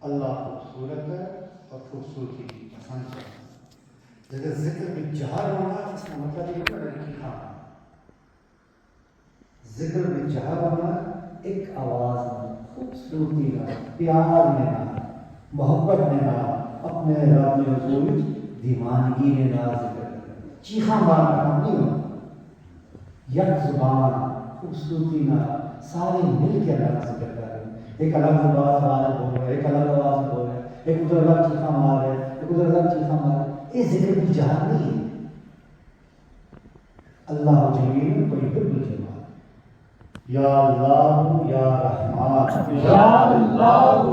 اللہ خوبصورت ہے اور خوبصورتی پسند ہے. اگر ذکر میں جہر ہونا اس کا مطلب یہ ہے لڑکی کھانا. ذکر میں جہر ہونا ایک آواز میں خوبصورتی کا پیار میں نہ محبت میں نہ اپنے رب رسول دیوانگی میں نہ ذکر چیخا مارنا کام نہیں ہونا. یک زبان خوبصورتی نہ سارے مل کے اللہ کا ذکر کر رہے ہیں. ایک الگ زبان بول رہے ایک الگ آواز بول رہے ایک ادھر الگ چیخا مار رہے ایک ادھر الگ چیخا مار رہے. یہ ذکر کی جہاد نہیں ہے. اللہ جمیل کوئی بالکل جمال. یا اللہ یا رحمان یا اللہ